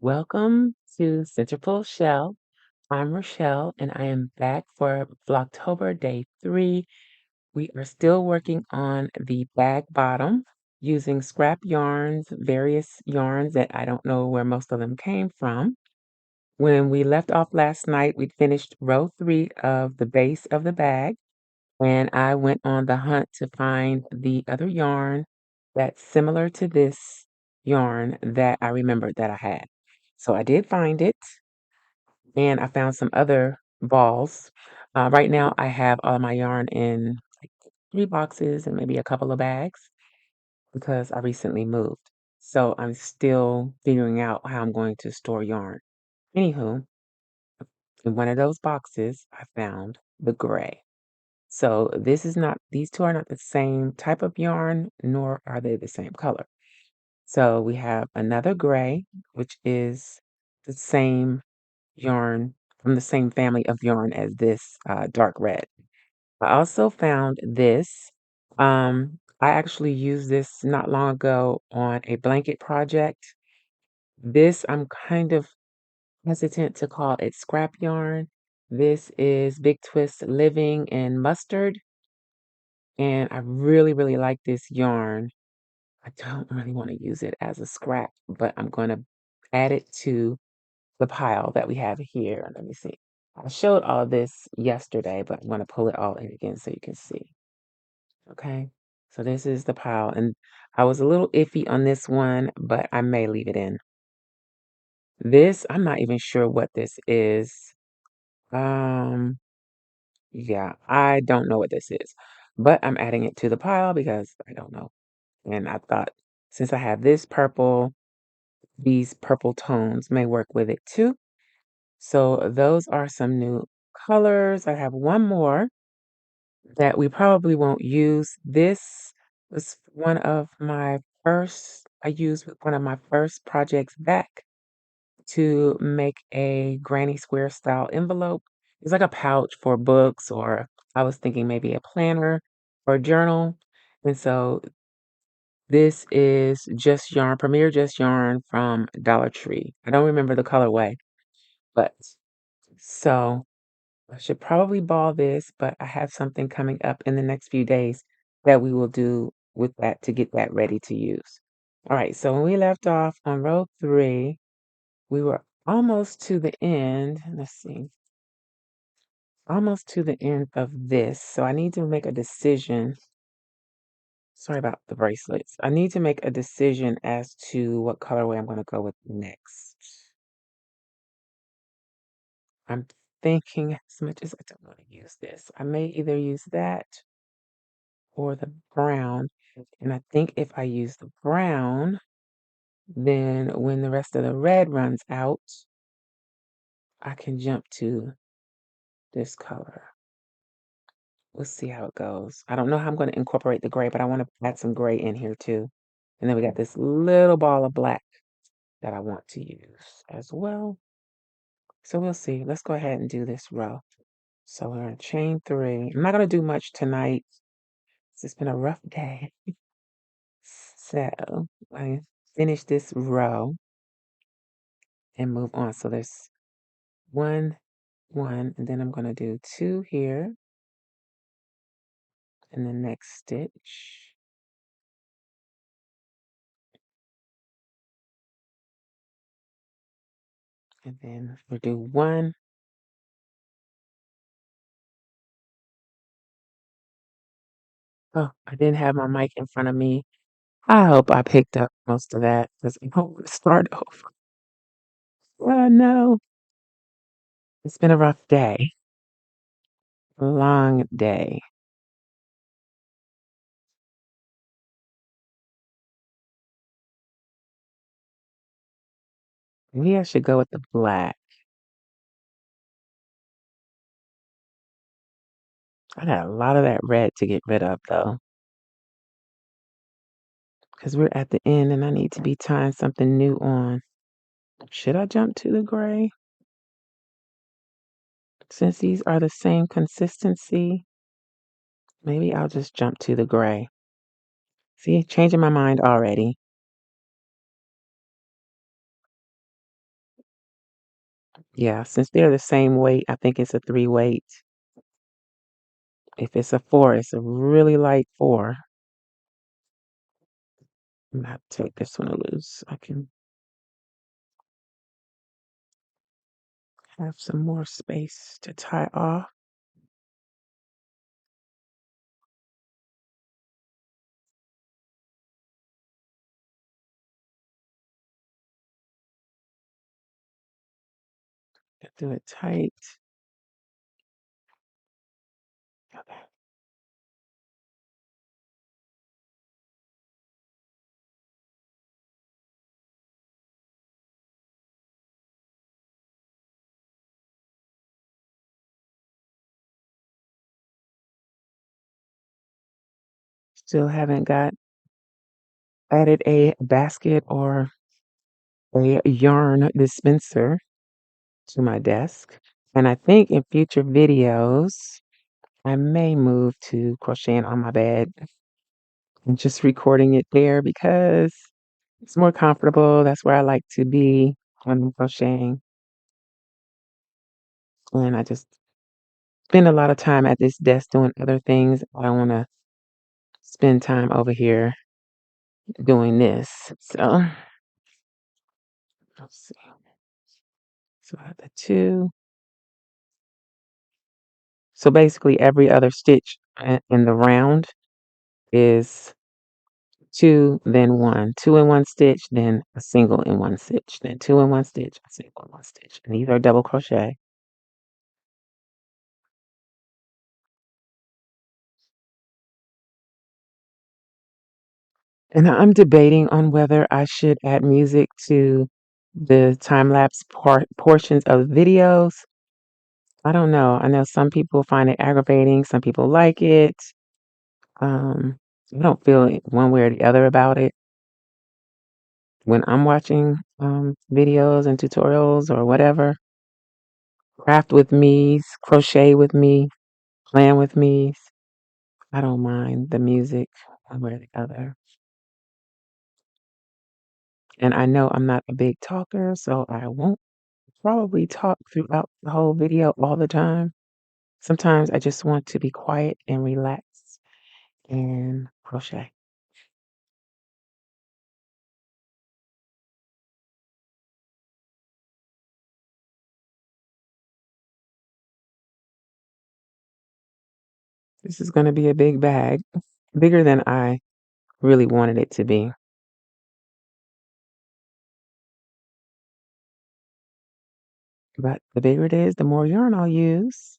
Welcome to Centerfold Shell. I'm Rachelle, and I am back for Vlogtober Day 3. We are still working on the bag bottom using scrap yarns, various yarns that I don't know where most of them came from. When we left off last night, we finished row 3 of the base of the bag, and I went on the hunt to find the other yarn that's similar to this yarn that I remembered that I had. So I did find it, and I found some other balls. Right now, I have all my yarn in like 3 boxes and maybe a couple of bags because I recently moved. So I'm still figuring out how I'm going to store yarn. Anywho, in one of those boxes, I found the gray. So these two are not the same type of yarn, nor are they the same color. So we have another gray, which is the same yarn from the same family of yarn as this dark red. I also found this. I actually used this not long ago on a blanket project. This I'm kind of hesitant to call it scrap yarn. This is Big Twist Living in Mustard, and I really, really like this yarn. I don't really want to use it as a scrap, but I'm going to add it to the pile that we have here. Let me see. I showed all this yesterday, but I'm going to pull it all in again so you can see. Okay. So this is the pile, and I was a little iffy on this one, but I may leave it in. This, I'm not even sure what this is. Um, yeah, I don't know what this is, but I'm adding it to the pile because I don't know. And I thought since I have this purple, these purple tones may work with it too. So those are some new colors. I have one more that we probably won't use. This was one of my I used with one of my first projects back to make a granny square style envelope. It's like a pouch for books, or I was thinking maybe a planner or journal. And so this is Just Yarn, Premier Just Yarn from Dollar Tree. I don't remember the colorway, but so I should probably ball this, but I have something coming up in the next few days that we will do with that to get that ready to use. All right, so when we left off on row 3, we were almost to the end. Let's see, almost to the end of this. So I need to make a decision. Sorry about the bracelets. I need to make a decision as to what colorway I'm going to go with next. I'm thinking as much as I don't want to use this, I may either use that or the brown. And I think if I use the brown, then when the rest of the red runs out, I can jump to this color. We'll see how it goes. I don't know how I'm going to incorporate the gray, but I want to add some gray in here too. And then we got this little ball of black that I want to use as well. So we'll see. Let's go ahead and do this row. So we're going to chain 3. I'm not going to do much tonight. It's been a rough day. So I finish this row and move on. So there's 1, 1, and then I'm going to do 2 here in the next stitch. And then we'll do 1. Oh, I didn't have my mic in front of me. I hope I picked up most of that because I don't want to start over. Oh, no. It's been a rough day. Long day. Maybe I should go with the black. I got a lot of that red to get rid of though, because we're at the end and I need to be tying something new on. Should I jump to the gray? Since these are the same consistency, maybe I'll just jump to the gray. See, changing my mind already. Yeah, since they're the same weight, I think it's a 3 weight. If it's a 4, it's a really light 4. I'm gonna have to take this one loose. I can have some more space to tie off. Do it tight. Okay. Still haven't got added a basket or a yarn dispenser to my desk. And I think in future videos, I may move to crocheting on my bed and just recording it there because it's more comfortable. That's where I like to be when I'm crocheting. And I just spend a lot of time at this desk doing other things. I don't want to spend time over here doing this. So let's see. So I have the 2. So basically every other stitch in the round is 2, then 1. 2 in 1 stitch, then a single in 1 stitch, then 2 in 1 stitch, a single in 1 stitch. And these are double crochet. And I'm debating on whether I should add music to the time-lapse portions of videos. I don't know. I know some people find it aggravating, some people like it. Um, I don't feel one way or the other about it. When I'm watching videos and tutorials or whatever, craft with me, crochet with me, plan with me, I don't mind the music one way or the other. And I know I'm not a big talker, so I won't probably talk throughout the whole video all the time. Sometimes I just want to be quiet and relax and crochet. This is going to be a big bag, bigger than I really wanted it to be. But the bigger it is, the more yarn I'll use.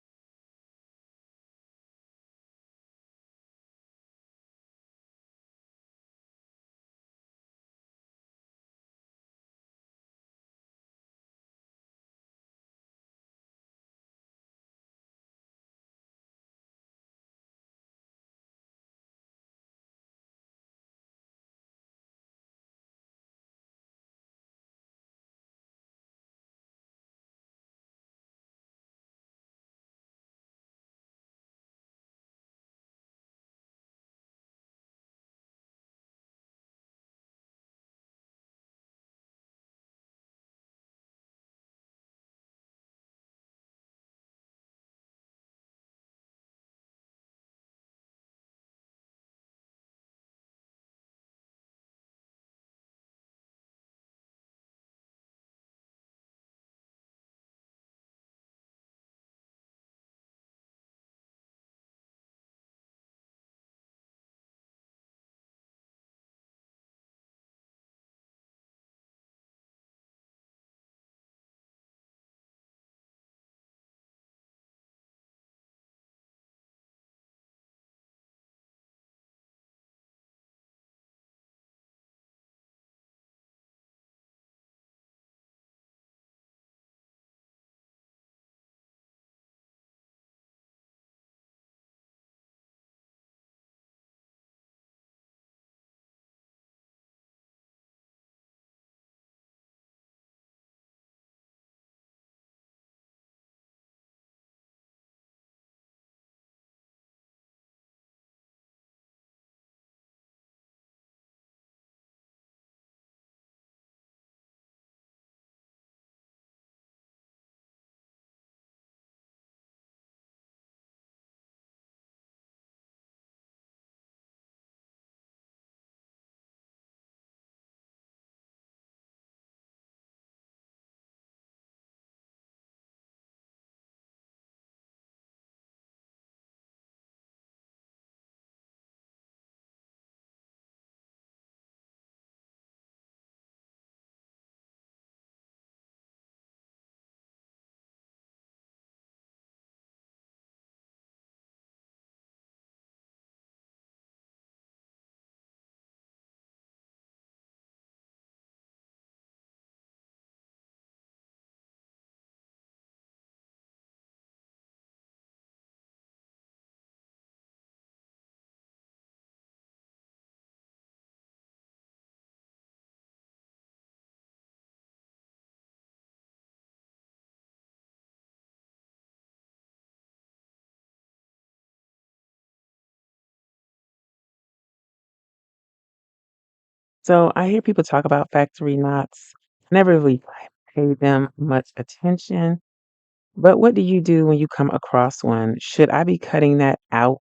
So I hear people talk about factory knots. Never really paid them much attention. But what do you do when you come across one? Should I be cutting that out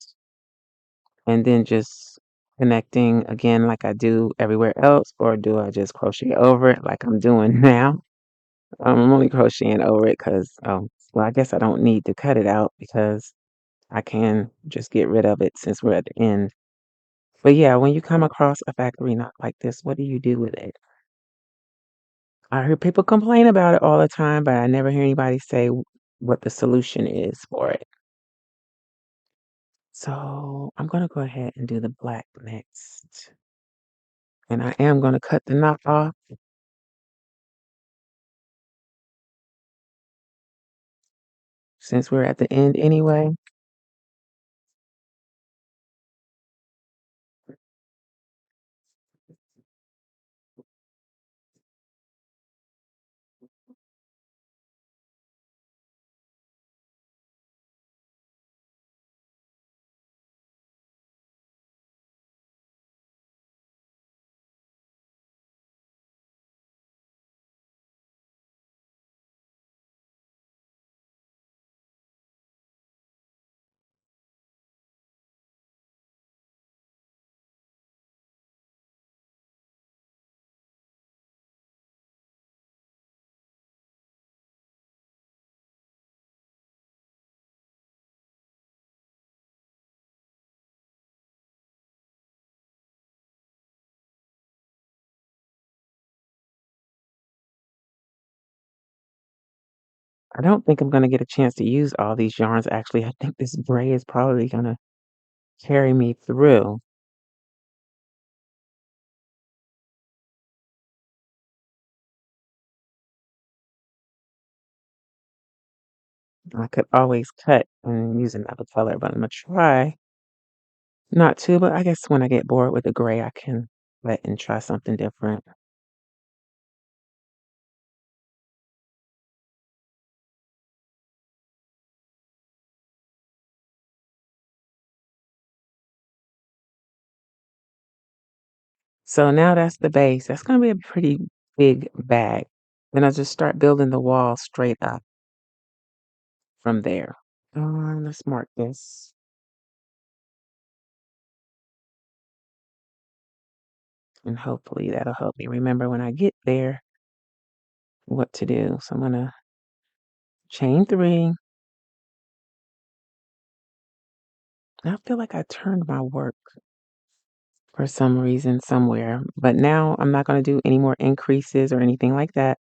and then just connecting again like I do everywhere else, or do I just crochet over it like I'm doing now? I'm only crocheting over it because, well, I guess I don't need to cut it out because I can just get rid of it since we're at the end. But yeah, when you come across a factory knot like this, what do you do with it? I hear people complain about it all the time, but I never hear anybody say what the solution is for it. So I'm gonna go ahead and do the black next. And I am gonna cut the knot off since we're at the end anyway. I don't think I'm gonna get a chance to use all these yarns actually. I think this gray is probably gonna carry me through. I could always cut and use another color, but I'm gonna try not to, but I guess when I get bored with the gray, I can let and try something different. So now that's the base. That's gonna be a pretty big bag. Then I'll just start building the wall straight up from there. Let's mark this. And hopefully that'll help me remember when I get there what to do. So I'm gonna chain 3. I feel like I turned my work for some reason somewhere, but now I'm not gonna do any more increases or anything like that.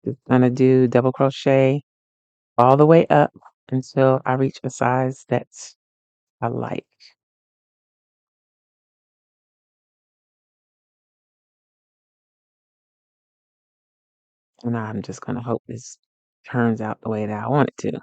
Just gonna do double crochet all the way up until I reach a size that's I like. And I'm just gonna hope this turns out the way that I want it to.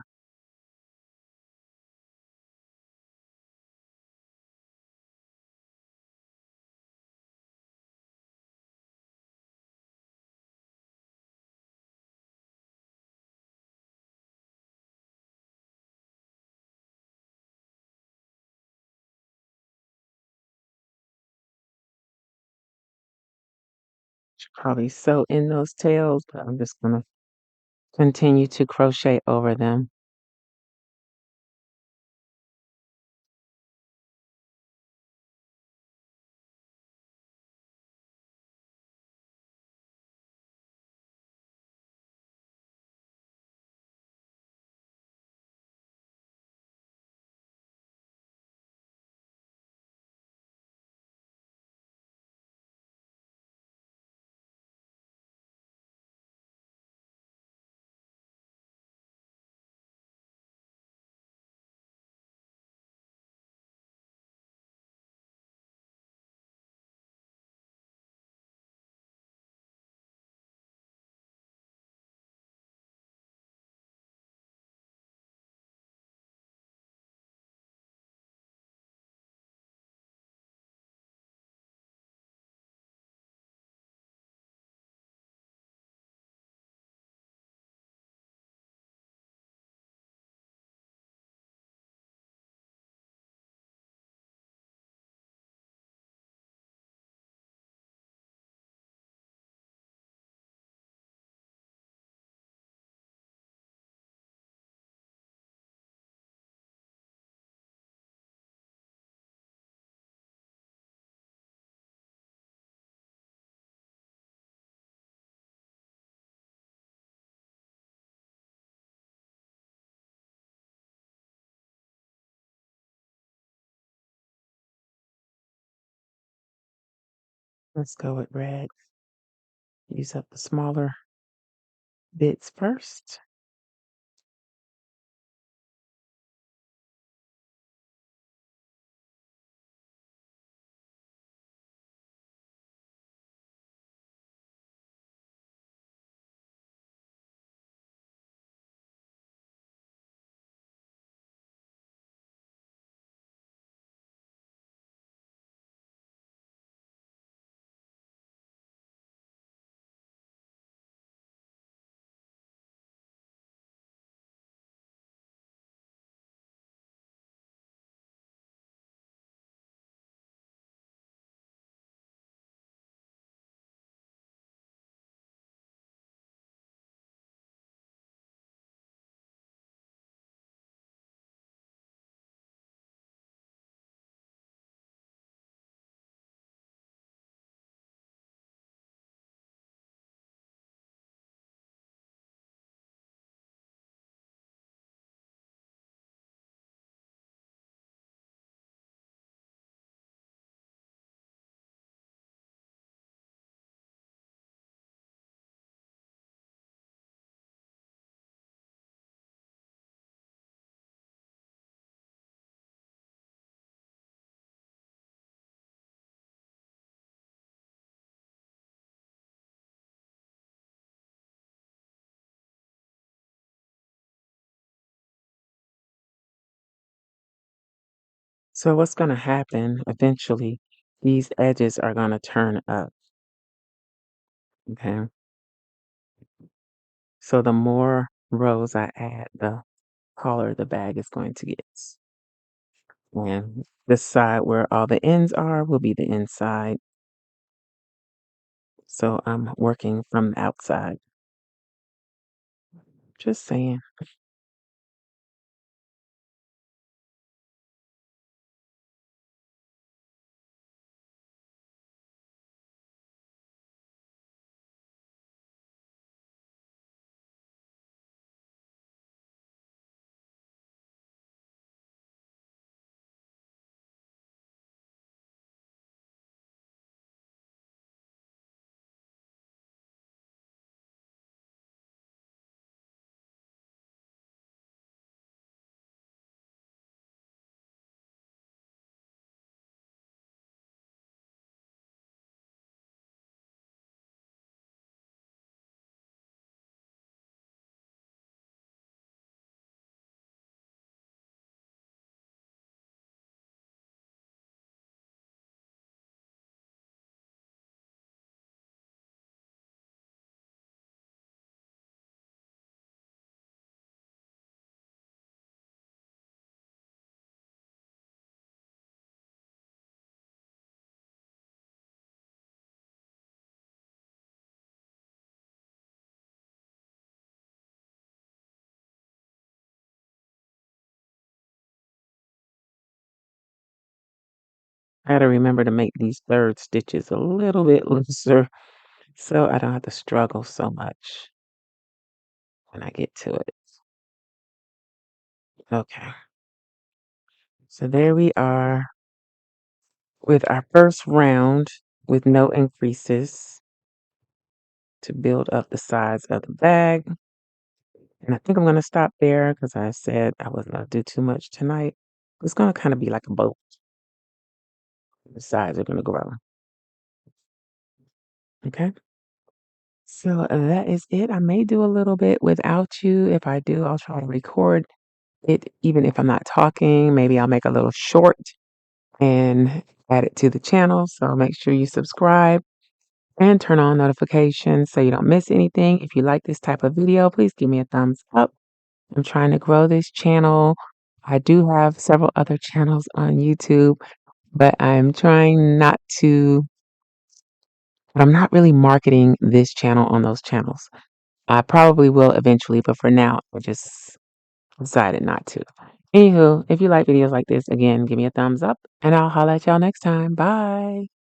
Should probably sew in those tails, but I'm just gonna continue to crochet over them. Let's go with red. Use up the smaller bits first. So what's going to happen eventually, these edges are going to turn up, okay? So the more rows I add, the taller the bag is going to get. And this side where all the ends are will be the inside. So I'm working from the outside. Just saying. I got to remember to make these third stitches a little bit looser so I don't have to struggle so much when I get to it. Okay. So there we are with our first round with no increases to build up the size of the bag. And I think I'm going to stop there because I said I wasn't going to do too much tonight. It's going to kind of be like a boat. The sides are going to grow. Okay. So that is it. I may do a little bit without you. If I do, I'll try to record it, even if I'm not talking. Maybe I'll make a little short and add it to the channel. So make sure you subscribe and turn on notifications so you don't miss anything. If you like this type of video, please give me a thumbs up. I'm trying to grow this channel. I do have several other channels on YouTube, but I'm not really marketing this channel on those channels. I probably will eventually, but for now, I just decided not to. Anywho, if you like videos like this, again, give me a thumbs up and I'll holla at y'all next time. Bye.